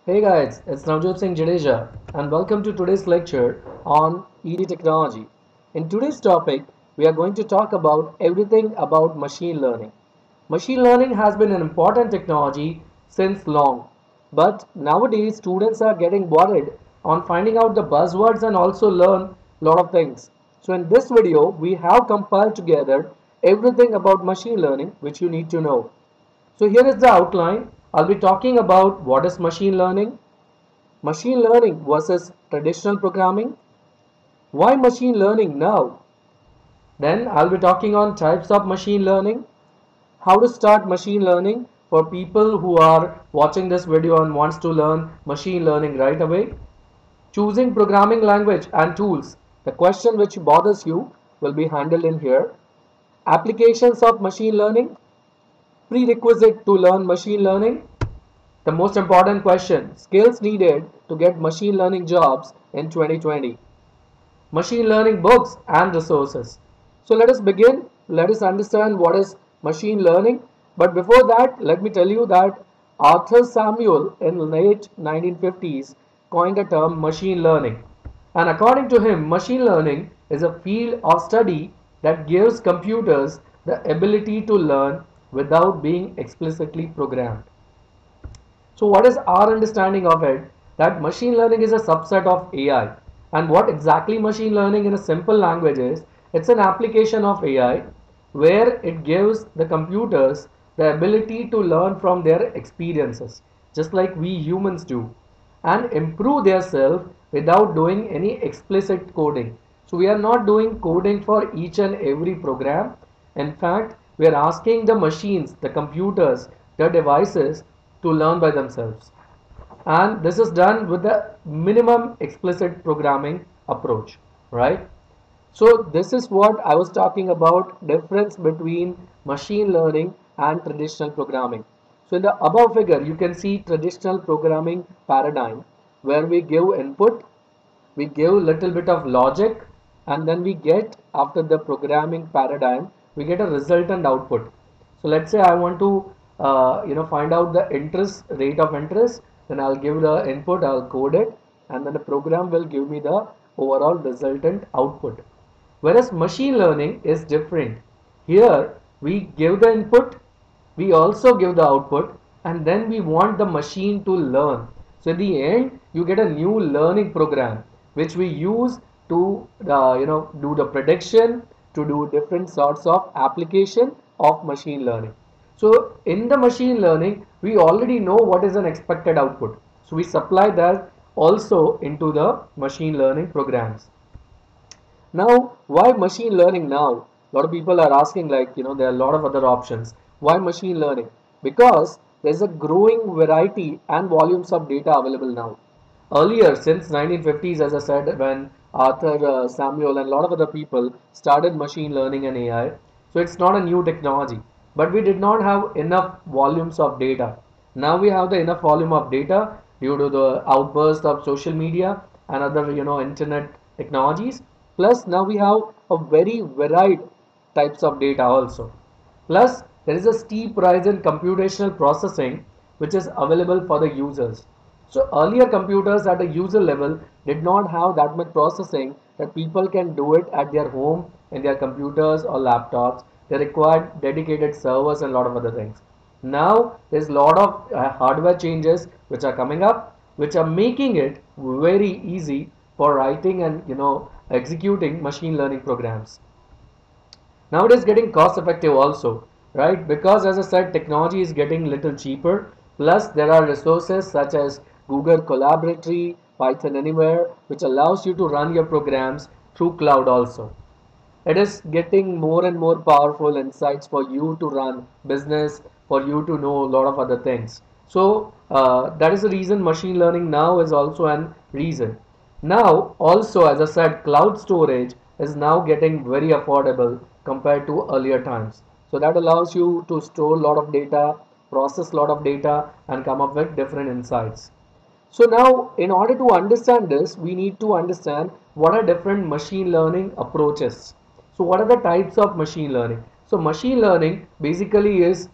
Hey guys, it's Navjot Singh Jadeja and welcome to today's lecture on ED technology. In today's topic, we are going to talk about everything about machine learning. Machine learning has been an important technology since long, but nowadays students are getting worried on finding out the buzzwords and also learn a lot of things. So in this video, we have compiled together everything about machine learning which you need to know. So here is the outline. I'll be talking about what is machine learning versus traditional programming, why machine learning now. Then I'll be talking on types of machine learning, how to start machine learning for people who are watching this video and wants to learn machine learning right away, choosing programming language and tools. The question which bothers you will be handled in here. Applications of machine learning, prerequisite to learn machine learning. The most important question, skills needed to get machine learning jobs in 2020. Machine learning books and resources. So let us begin. Let us understand what is machine learning. But before that, let me tell you that Arthur Samuel in late 1950s coined the term machine learning. And according to him, machine learning is a field of study that gives computers the ability to learn without being explicitly programmed. So what is our understanding of it? That machine learning is a subset of AI. And what exactly machine learning in a simple language is? It's an application of AI where it gives the computers the ability to learn from their experiences, just like we humans do, and improve their self without doing any explicit coding. So we are not doing coding for each and every program. In fact, we are asking the machines, the computers, the devices to learn by themselves. And this is done with the minimum explicit programming approach, right? So this is what I was talking about, difference between machine learning and traditional programming. So in the above figure, you can see traditional programming paradigm where we give input, we give little bit of logic, and then we get, after the programming paradigm, we get a resultant output. So let's say I want to find out the interest rate of interest, then I'll give the input, I'll code it, and then the program will give me the overall resultant output. Whereas machine learning is different. Here we give the input, we also give the output, and then we want the machine to learn. So in the end, you get a new learning program which we use to do the prediction, to do different sorts of application of machine learning. So in the machine learning, we already know what is an expected output. So we supply that also into the machine learning programs. Now, why machine learning now? A lot of people are asking, like, there are a lot of other options. Why machine learning? Because there's a growing variety and volumes of data available now. Earlier, since 1950s, as I said, when Arthur Samuel and a lot of other people started machine learning and AI, so it's not a new technology. But we did not have enough volumes of data. Now we have the enough volume of data due to the outburst of social media and other, internet technologies. Plus, now we have a very varied types of data also. Plus, there is a steep rise in computational processing which is available for the users. So earlier computers at a user level did not have that much processing that people can do it at their home in their computers or laptops. They required dedicated servers and a lot of other things. Now there's a lot of hardware changes which are coming up, which are making it very easy for writing and executing machine learning programs. Now it is getting cost effective also, right? Because as I said, technology is getting little cheaper. Plus there are resources such as Google Collaboratory, Python Anywhere, which allows you to run your programs through cloud also. It is getting more and more powerful insights for you to run business, for you to know a lot of other things. So that is the reason machine learning now is also an reason. Now also, as I said, cloud storage is now getting very affordable compared to earlier times. So that allows you to store a lot of data, process a lot of data, and come up with different insights. So now, in order to understand this, we need to understand what are different machine learning approaches. So what are the types of machine learning? So machine learning basically is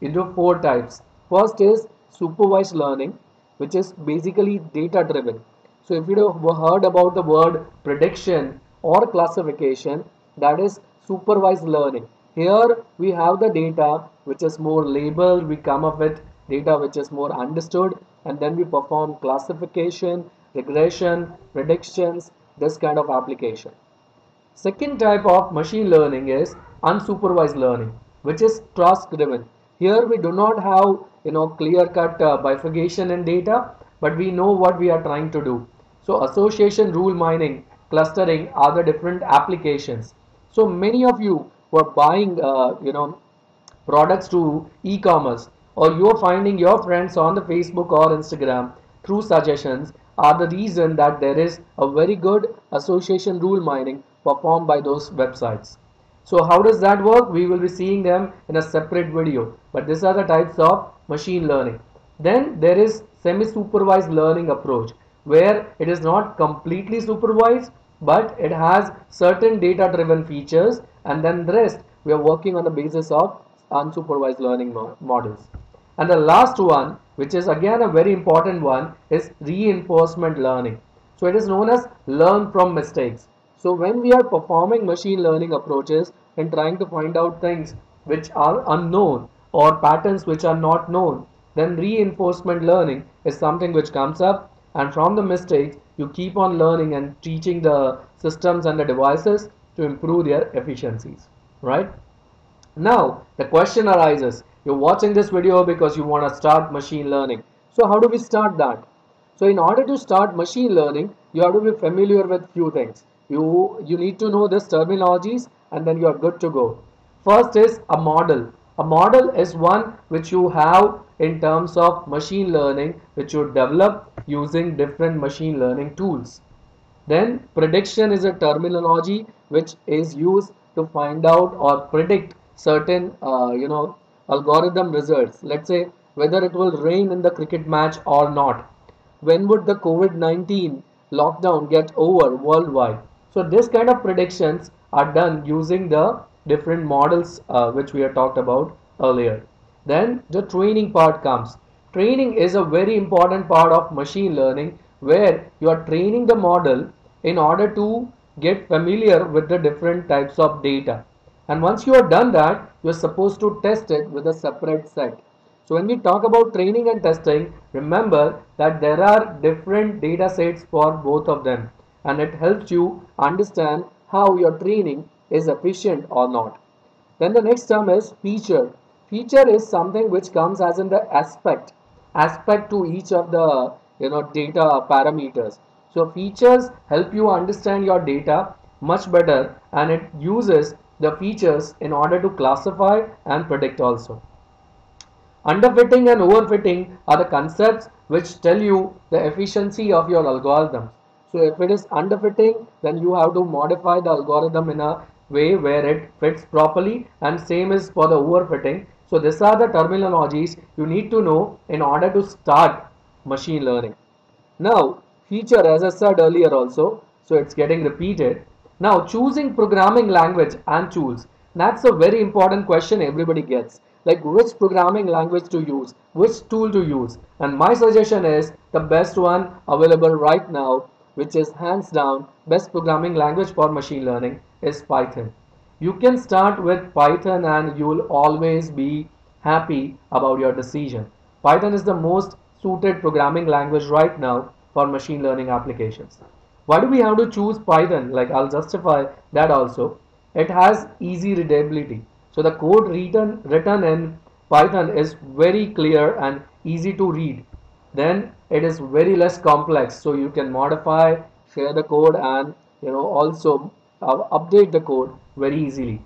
into four types. First is supervised learning. which is basically data driven. So if you have heard about the word prediction or classification, that is supervised learning. Here we have the data which is more labeled, we come up with data which is more understood, and then we perform classification, regression, predictions, this kind of application. Second type of machine learning is unsupervised learning, which is task driven. Here we do not have clear cut bifurcation in data, but we know what we are trying to do. So association, rule mining, clustering are the different applications. So many of you were buying products to e-commerce, or you're finding your friends on the Facebook or Instagram through suggestions, are the reason that there is a very good association rule mining performed by those websites. So how does that work? We will be seeing them in a separate video, but these are the types of machine learning. Then there is semi-supervised learning approach, where it is not completely supervised, but it has certain data driven features, and then the rest we are working on the basis of unsupervised learning models. And the last one, which is again a very important one, is reinforcement learning. So it is known as learn from mistakes. So when we are performing machine learning approaches and trying to find out things which are unknown or patterns which are not known, then reinforcement learning is something which comes up, and from the mistakes you keep on learning and teaching the systems and the devices to improve their efficiencies, right? Now, the question arises, you're watching this video because you want to start machine learning. So how do we start that? So in order to start machine learning, you have to be familiar with few things. You need to know these terminologies, and then you are good to go. First is a model. A model is one which you have in terms of machine learning, which you develop using different machine learning tools. Then prediction is a terminology which is used to find out or predict certain algorithm results. Let's say whether it will rain in the cricket match or not. When would the COVID-19 lockdown get over worldwide? So this kind of predictions are done using the different models which we have talked about earlier. Then the training part comes. Training is a very important part of machine learning, where you are training the model in order to get familiar with the different types of data. And once you have done that, you are supposed to test it with a separate set. So when we talk about training and testing, remember that there are different data sets for both of them, and it helps you understand how your training is efficient or not. Then the next term is feature. Feature is something which comes as in the aspect to each of the data parameters. So features help you understand your data much better, and it uses the features in order to classify and predict also. Underfitting and overfitting are the concepts which tell you the efficiency of your algorithm. So if it is underfitting, then you have to modify the algorithm in a way where it fits properly, and same is for the overfitting. So these are the terminologies you need to know in order to start machine learning. Now, feature, as I said earlier also, so it's getting repeated. Now, choosing programming language and tools. That's a very important question everybody gets. Like which programming language to use, which tool to use. And my suggestion is the best one available right now, which is hands down best programming language for machine learning, is Python. You can start with Python and you will always be happy about your decision. Python is the most suited programming language right now for machine learning applications. Why do we have to choose Python? Like I'll justify that also. It has easy readability. So the code written in Python is very clear and easy to read. Then it is very less complex. So you can modify, share the code, and also update the code very easily.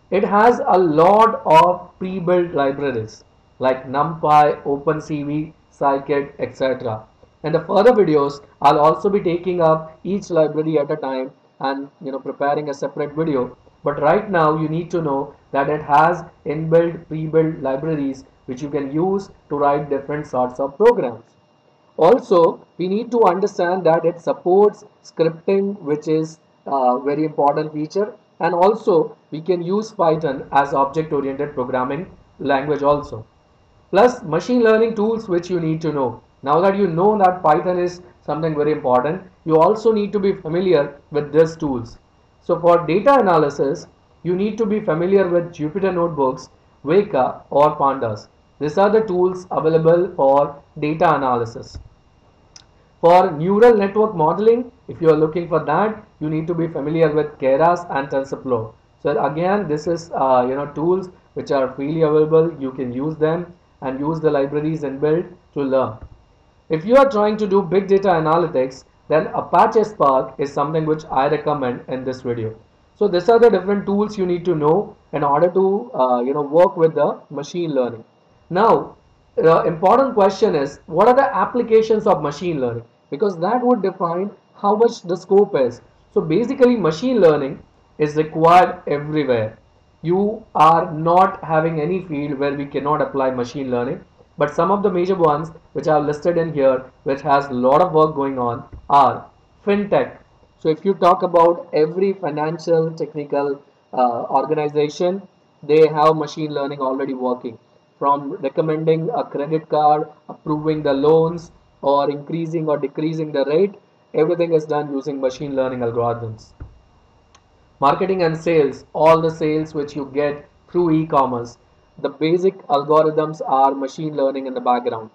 It has a lot of pre-built libraries like NumPy, OpenCV, Scikit, etc. In the further videos, I'll also be taking up each library at a time and preparing a separate video. But right now you need to know that it has inbuilt pre-built libraries which you can use to write different sorts of programs. Also, we need to understand that it supports scripting, which is a very important feature, and also we can use Python as object-oriented programming language also. Plus machine learning tools which you need to know. Now that you know that Python is something very important, you also need to be familiar with these tools. So for data analysis, you need to be familiar with Jupyter Notebooks, Weka or Pandas. These are the tools available for data analysis. For neural network modeling, if you are looking for that, you need to be familiar with Keras and TensorFlow. So again, this is tools which are freely available. You can use them and use the libraries inbuilt to learn. If you are trying to do big data analytics, then Apache Spark is something which I recommend in this video. So these are the different tools you need to know in order to work with the machine learning. Now, the important question is, what are the applications of machine learning? Because that would define how much the scope is. So basically, machine learning is required everywhere. You are not having any field where we cannot apply machine learning, but some of the major ones which I have listed in here, which has a lot of work going on, are fintech. So if you talk about every financial technical organization, they have machine learning already working, from recommending a credit card, approving the loans, or increasing or decreasing the rate. Everything is done using machine learning algorithms. Marketing and sales, all the sales which you get through e-commerce, the basic algorithms are machine learning in the background.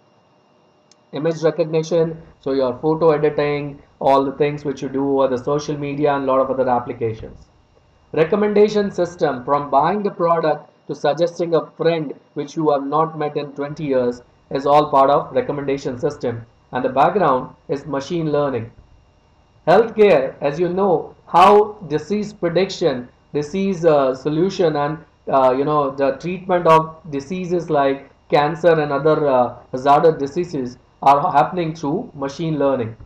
Image recognition, so your photo editing, all the things which you do over the social media and a lot of other applications. Recommendation system, from buying the product to suggesting a friend which you have not met in 20 years, is all part of recommendation system, and the background is machine learning. Healthcare, as you know, how disease prediction, disease solution, and the treatment of diseases like cancer and other hazardous diseases are happening through machine learning.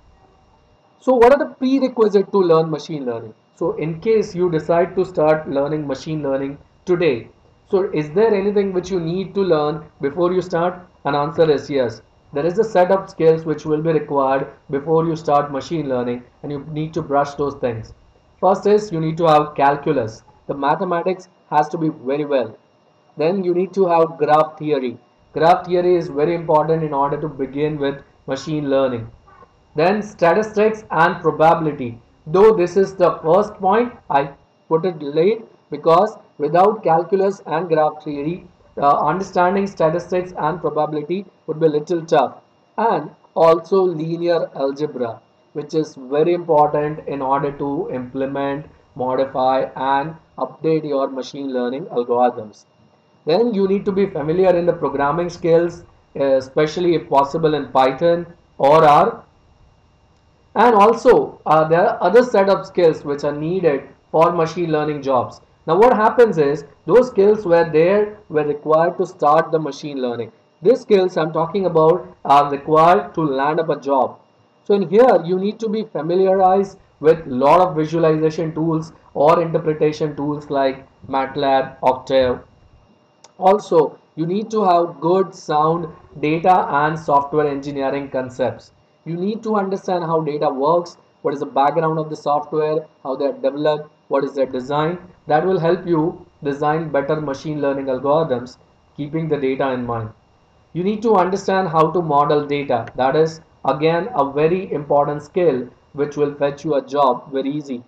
So what are the prerequisites to learn machine learning? So in case you decide to start learning machine learning today, so is there anything which you need to learn before you start? An answer is yes. There is a set of skills which will be required before you start machine learning, and you need to brush those things. First is you need to have calculus. The mathematics has to be very well. Then you need to have graph theory. Graph theory is very important in order to begin with machine learning. Then statistics and probability. Though this is the first point, I put it late because without calculus and graph theory, understanding statistics and probability would be a little tough. And also linear algebra, which is very important in order to implement, modify, and update your machine learning algorithms. Then you need to be familiar in the programming skills, especially if possible in Python or R, and also there are other set of skills which are needed for machine learning jobs. Now what happens is those skills were required to start the machine learning. These skills I'm talking about are required to land up a job. So in here you need to be familiarized with lot of visualization tools or interpretation tools like MATLAB, Octave. Also, you need to have good sound data and software engineering concepts. You need to understand how data works, what is the background of the software, how they are developed, what is their design. That will help you design better machine learning algorithms, keeping the data in mind. You need to understand how to model data. That is again a very important skill which will fetch you a job very easy.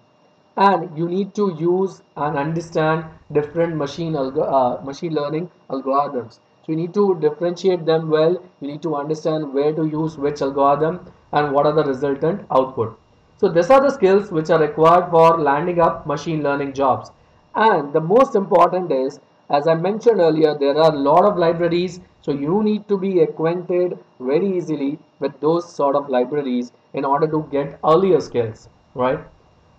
And you need to use and understand different machine learning algorithms. So you need to differentiate them well. You need to understand where to use which algorithm and what are the resultant output. So these are the skills which are required for landing up machine learning jobs. And the most important is, as I mentioned earlier, there are a lot of libraries. So you need to be acquainted very easily with those sort of libraries in order to get earlier skills, right?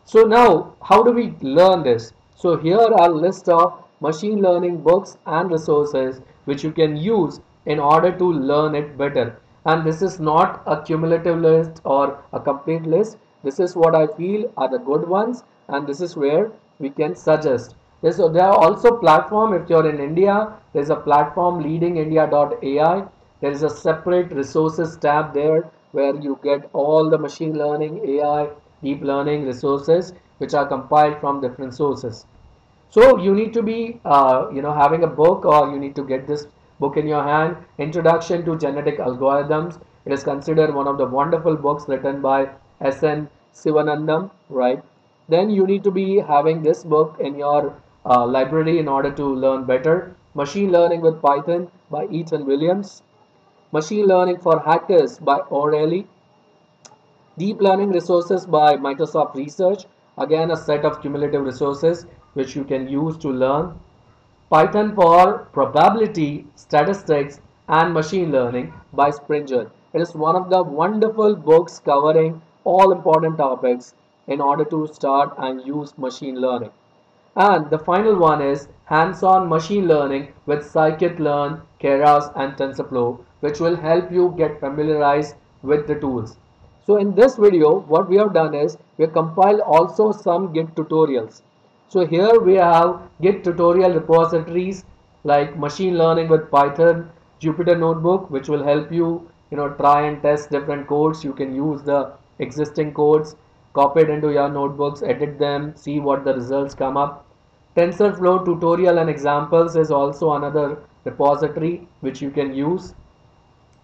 So now, how do we learn this? So here are a list of machine learning books and resources which you can use in order to learn it better. And this is not a cumulative list or a complete list. This is what I feel are the good ones, and this is where we can suggest. There are also platform. If you're in India, there's a platform leadingindia.ai. There is a separate resources tab there where you get all the machine learning, AI, deep learning resources which are compiled from different sources. So you need to be having a book, or you need to get this book in your hand, Introduction to Genetic Algorithms. It is considered one of the wonderful books written by S.N. Sivanandam, right? Then you need to be having this book in your library in order to learn better. Machine Learning with Python by Ethan Williams. Machine Learning for Hackers by O'Reilly. Deep Learning Resources by Microsoft Research. Again, a set of cumulative resources which you can use to learn. Python for Probability, Statistics, and Machine Learning by Springer. It is one of the wonderful books covering all important topics in order to start and use machine learning. And the final one is hands-on machine learning with scikit-learn, Keras, and TensorFlow, which will help you get familiarized with the tools. So in this video, what we have done is we have compiled also some Git tutorials. So here we have Git tutorial repositories like machine learning with Python, Jupyter Notebook, which will help you, try and test different codes. You can use the existing codes, copy it into your notebooks, edit them, see what the results come up. TensorFlow tutorial and examples is also another repository which you can use.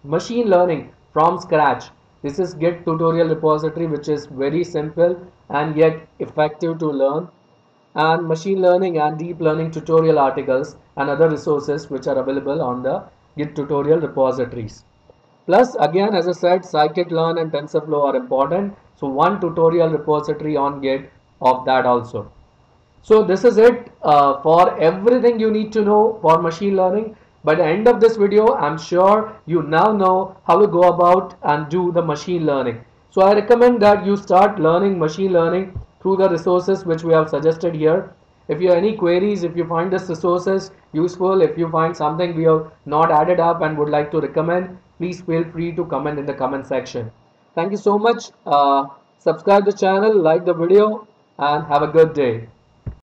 Machine learning from scratch. This is Git tutorial repository which is very simple and yet effective to learn. And machine learning and deep learning tutorial articles and other resources which are available on the Git tutorial repositories. Plus, again, as I said, scikit-learn and TensorFlow are important. So one tutorial repository on Git of that also. So this is it for everything you need to know for machine learning. By the end of this video, I'm sure you now know how to go about and do the machine learning. So I recommend that you start learning machine learning through the resources which we have suggested here. If you have any queries, if you find this resources useful, if you find something we have not added up and would like to recommend, please feel free to comment in the comment section. Thank you so much. Subscribe the channel, like the video, and have a good day.